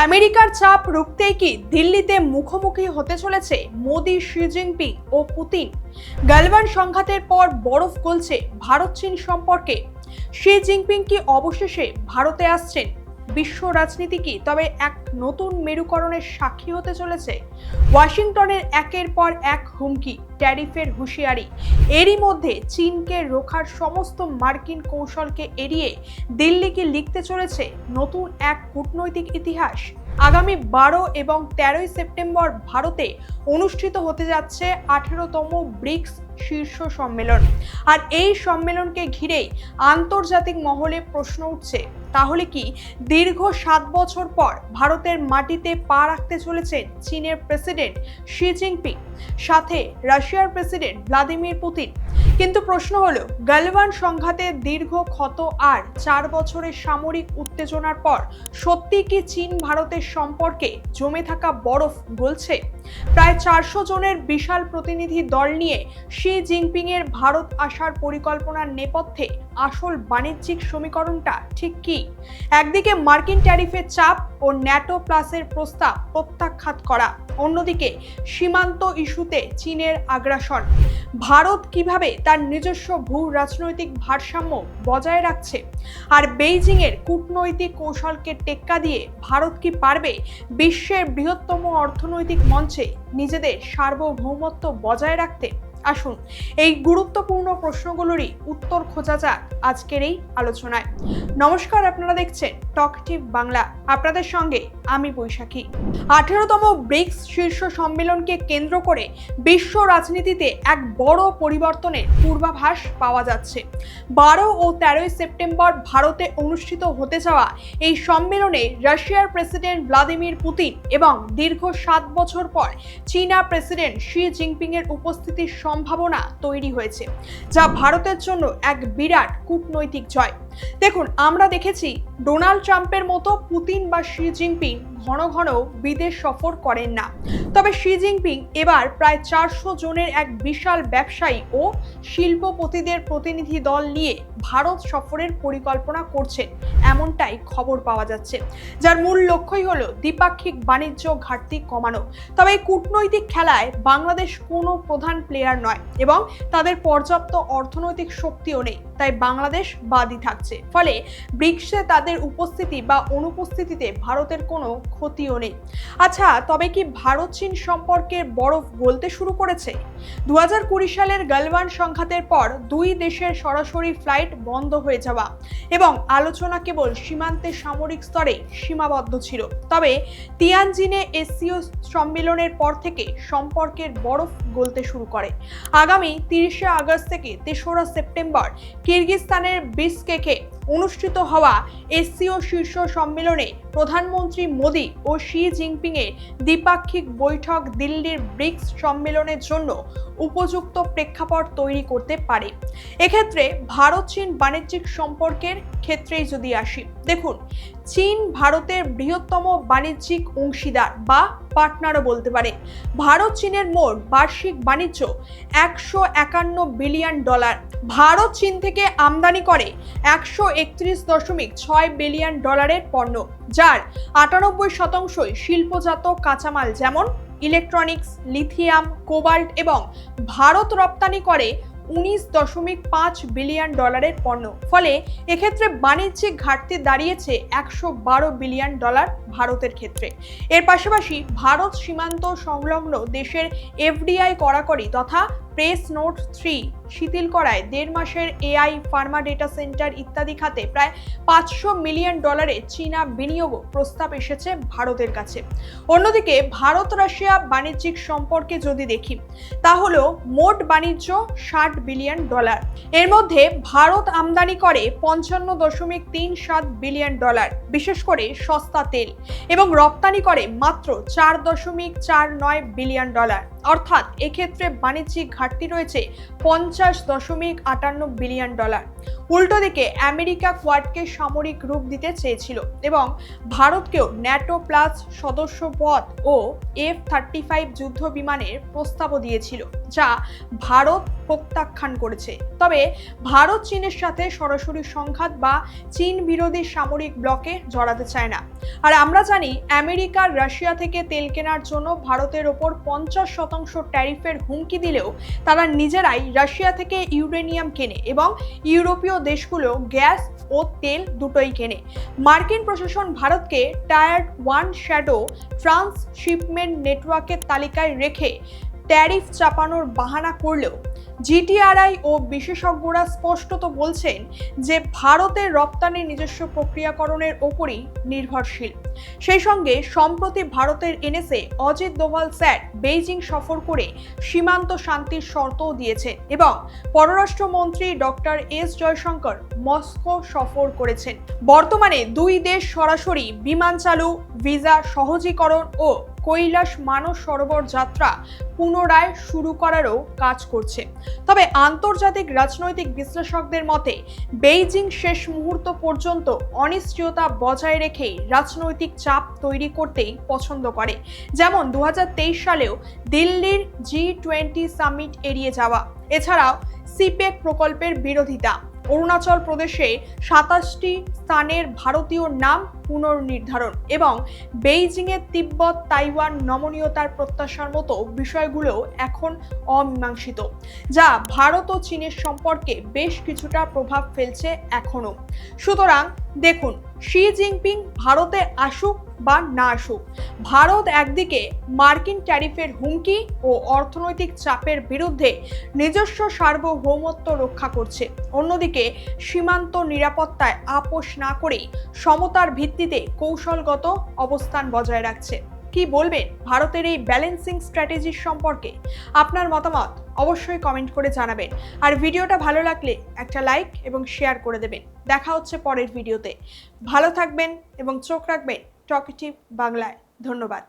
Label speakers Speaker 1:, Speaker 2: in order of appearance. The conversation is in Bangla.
Speaker 1: আমেরিকার চাপ রুখতেই কি দিল্লিতে মুখোমুখি হতে চলেছে মোদি, শি জিনপিং ও পুতিন? গালওয়ান সংঘাতের পর বরফ গলছে ভারত চীন সম্পর্কে। শি জিনপিং কি অবশেষে ভারতে আসছেন? বিশ্ব রাজনীতি কি তবে এক নতুন মেরুকরণের সাক্ষী হতে চলেছে? ওয়াশিংটনের একের পর এক হুমকি, ট্যারিফের হুঁশিয়ারি, এরই মধ্যে চীনকে রোখার সমস্ত মার্কিন কৌশলকে এড়িয়ে দিল্লি কি লিখতে চলেছে নতুন এক কূটনৈতিক ইতিহাস? আগামী 12 এবং 13 সেপ্টেম্বর ভারতে অনুষ্ঠিত হতে যাচ্ছে 18তম ব্রিক্স শীর্ষ সম্মেলন। আর এই সম্মেলনকে ঘিরেই আন্তর্জাতিক মহলে প্রশ্ন উঠছে, তাহলে কি দীর্ঘ 7 বছর পর ভারতের মাটিতে পা রাখতে চলেছেন চীনের প্রেসিডেন্ট শি জিনপিং, সাথে রাশিয়ার প্রেসিডেন্ট ভ্লাদিমির পুতিন? কিন্তু প্রশ্ন হলো, গালওয়ান সংঘাতের দীর্ঘ ক্ষত আর 4 বছরের সামরিক উত্তেজনার পর সত্যি কি চীন ভারতের সম্পর্কে জমে থাকা বরফ গলছে? প্রায় 400 জনের বিশাল প্রতিনিধি দল নিয়ে শি জিনপিং এর ভারত আসার পরিকল্পনার নেপথ্যে আসল বাণিজ্যিক সমীকরণটা ঠিক কি? একদিকে মার্কিন ট্যারিফের চাপ ও ন্যাটো প্লাসের প্রস্তাব প্রত্যাখ্যাত করা, অন্যদিকে সীমান্ত ইস্যুতে চীনের আগ্রাসন। ভারত কিভাবে তার নিজস্ব ভূ রাজনৈতিক ভারসাম্য বজায় রাখছে? আর বেইজিং এর কূটনৈতিক কৌশলকে টেক্কা দিয়ে ভারত কি পারবে বিশ্বের বৃহত্তম অর্থনৈতিক মঞ্চে নিজেদের সার্বভৌমত্ব বজায় রাখতে? আসুন এই গুরুত্বপূর্ণ প্রশ্নগুলোরই উত্তর খোঁজা যাক আজকের এই আলোচনায়। নমস্কার, আপনারা দেখছেন টকটিভ বাংলা, আপনাদের সঙ্গে আমি বৈশাখী। 18তম ব্রিক্স শীর্ষ সম্মেলনকে কেন্দ্র করে বিশ্ব রাজনীতিতে এক বড় পরিবর্তনের পূর্বাভাস পাওয়া যাচ্ছে। 12 ও 13 সেপ্টেম্বর ভারতে অনুষ্ঠিত হতে যাওয়া এই সম্মেলনে রাশিয়ার প্রেসিডেন্ট ভ্লাদিমির পুতিন এবং দীর্ঘ 7 বছর পর চীনা প্রেসিডেন্ট শি জিনপিং এর উপস্থিতির সম্ভাবনা তৈরি হয়েছে, যা ভারতের জন্য এক বিরাট কূটনৈতিক জয়। দেখুন, আমরা দেখেছি ডোনাল্ড ট্রাম্পের মতো পুতিন বা শি জিনপিং ঘন ঘন বিদেশ সফর করেন না, তবে শি জিনপিং এবার প্রায় 400 জনের এক বিশাল ব্যবসায়ী ও শিল্পপতিদের প্রতিনিধি দল নিয়ে ভারত সফরের পরিকল্পনা করছেন, এমনটাই খবর পাওয়া যাচ্ছে, যার মূল লক্ষ্যই হলো দ্বিপাক্ষিক বাণিজ্য ঘাটতি কমানো। তবে এই কূটনৈতিক খেলায় বাংলাদেশ কোনো প্রধান প্লেয়ার নয় এবং তাদের পর্যাপ্ত অর্থনৈতিক শক্তিও নেই, তাই বাংলাদেশ বাদই থাকছে। ফলে ব্রিক্সে তাদের উপস্থিতি বা অনুপস্থিতিতে ভারতের কোনো ক্ষতিও নেই। আচ্ছা, তবে কি ভারত চীন সম্পর্কের বরফ গলতে শুরু করেছে? 2020 সালের গালওয়ান সংঘাতের পর দুই দেশের সরাসরি ফ্লাইট বন্ধ হয়ে যাওয়া এবং আলোচনা কেবল সীমান্তে সামরিক স্তরে সীমাবদ্ধ ছিল। তবে তিয়ানজিনে এসসিও সম্মেলনের পর থেকে সম্পর্কের বরফ গলতে শুরু করে। আগামী 30শে আগস্ট থেকে 3রা সেপ্টেম্বর কিরগিজস্তানের বিশকেকে অনুষ্ঠিত হওয়া এসসিও শীর্ষ সম্মেলনে প্রধানমন্ত্রী মোদি ও শি জিনপিং এর দ্বিপাক্ষিক বৈঠক দিল্লির ব্রিক্স সম্মেলনের জন্য উপযুক্ত প্রেক্ষাপট তৈরি করতে পারে। এক্ষেত্রে ভারত চীন বাণিজ্যিক সম্পর্কের ক্ষেত্রেই যদি আসি, দেখুন, চীন ভারতের বৃহত্তম বাণিজ্যিক অংশীদার বা পার্টনারও বলতে পারে। ভারত চীনের মোট বার্ষিক বাণিজ্য $151 বিলিয়ন। ভারত চীন থেকে আমদানি করে $131.6 বিলিয়ন পণ্য, যার 98% শিল্পজাত কাঁচামাল যেমন ইলেকট্রনিক্স, লিথিয়াম, কোবাল্ট, এবং ভারত রপ্তানি করে $19.5 বিলিয়ন পণ্য। ফলে এক্ষেত্রে বাণিজ্যিক ঘাটতি দাঁড়িয়েছে $112 বিলিয়ন ভারতের ক্ষেত্রে। এর পাশাপাশি ভারত সীমান্ত সংলগ্ন দেশের এফডিআই কড়াকড়ি তথা প্রেস নোট 3 শিথিল করায় 1.5 মাসের এআই, ফার্মা ডেটা সেন্টার ইত্যাদি খাতে প্রায় $500 মিলিয়ন চীনা বিনিয়োগ প্রস্তাব এসেছে ভারতের কাছে। অন্যদিকে ভারত রাশিয়া বাণিজ্যিক সম্পর্কে যদি দেখি, তাহলে মোট বাণিজ্য $60 বিলিয়ন। এর মধ্যে ভারত আমদানি করে $55.37 বিলিয়ন, বিশেষ করে সস্তা তেল, এবং রপ্তানি করে মাত্র $4.49 বিলিয়ন। অর্থাৎ এক্ষেত্রে বাণিজ্যিক ঘাটতি রয়েছে $50.58 বিলিয়ন। উল্টো দিকে আমেরিকা কোয়াডকে সামরিক রূপ দিতে চেয়েছিল এবং ভারতকেও ন্যাটো প্লাস সদস্য পদ ও F-35 যুদ্ধ বিমানের প্রস্তাবও দিয়েছিল, যা ভারত প্রত্যাখ্যান করেছে। তবে ভারত চীনের সাথে সরাসরি সংঘাত বা চীন বিরোধী সামরিক ব্লকে জড়াতে চায় না। আর আমরা জানি আমেরিকা রাশিয়া থেকে তেল কেনার জন্য ভারতের ওপর 50% ট্যারিফের হুমকি দিলেও তারা নিজেরাই রাশিয়া থেকে ইউরেনিয়াম কেনে এবং ইউরোপীয় দেশগুলো গ্যাস ও তেল দুটোই কেনে। মার্কিন প্রশাসন ভারতকে টায়ার 1 শ্যাডো ট্রান্সশিপমেন্ট নেটওয়ার্কের তালিকায় রেখে ট্যারিফ চাপানোর বাহানা করলেও জিটিআরআই ও বিশেষজ্ঞরা স্পষ্টত বলছেন যে ভারতের রপ্তানি নিজস্ব প্রক্রিয়াকরণের ওপরই নির্ভরশীল। সেই সঙ্গে সম্প্রতি ভারতের NSA Ajit Doval sir Beijing সফর করে সীমান্ত শান্তির শর্তও দিয়েছেন এবং পররাষ্ট্রমন্ত্রী ডক্টর এস জয়শঙ্কর মস্কো সফর করেছেন। বর্তমানে দুই দেশ সরাসরি বিমান চালু, ভিসা সহজীকরণ ও কৈলাস মানস সরোবর যাত্রা পুনরায় শুরু করারও কাজ করছে। তবে আন্তর্জাতিক রাজনৈতিক বিশ্লেষকদের মতে বেইজিং শেষ মুহূর্ত পর্যন্ত অনিশ্চয়তা বজায় রেখেই রাজনৈতিক চাপ তৈরি করতেই পছন্দ করে, যেমন 2023 সালেও দিল্লির G20 সামিট এড়িয়ে যাওয়া, এছাড়াও সিপেক প্রকল্পের বিরোধিতা, অরুণাচল প্রদেশে 27টি স্থানের ভারতীয় নাম পুনর্নির্ধারণ এবং বেইজিংয়ের তিব্বত তাইওয়ান নমনীয়তার প্রত্যাশার মতো বিষয়গুলো এখন অমীমাংসিত, যা ভারত ও চীনের সম্পর্কে বেশ কিছুটা প্রভাব ফেলছে এখনো। সুতরাং দেখুন, শি জিনপিং ভারতে আসুক বা না আসুক, ভারত একদিকে মার্কিন ট্যারিফের হুমকি ও অর্থনৈতিক চাপের বিরুদ্ধে নিজস্ব সার্বভৌমত্ব রক্ষা করছে, অন্যদিকে সীমান্ত নিরাপত্তায় আপোষ না করেই সমতার ভিত্তিতে কৌশলগত অবস্থান বজায় রাখছে। কি বলবেন ভারতের এই ব্যালেন্সিং স্ট্র্যাটেজির সম্পর্কে? আপনার মতামত অবশ্যই কমেন্ট করে জানাবেন। আর ভিডিওটা ভালো লাগলে একটা লাইক এবং শেয়ার করে দেবেন। দেখা হচ্ছে পরের ভিডিওতে। ভালো থাকবেন এবং চোখ রাখবেন টকিটিভ বাংলায়। ধন্যবাদ।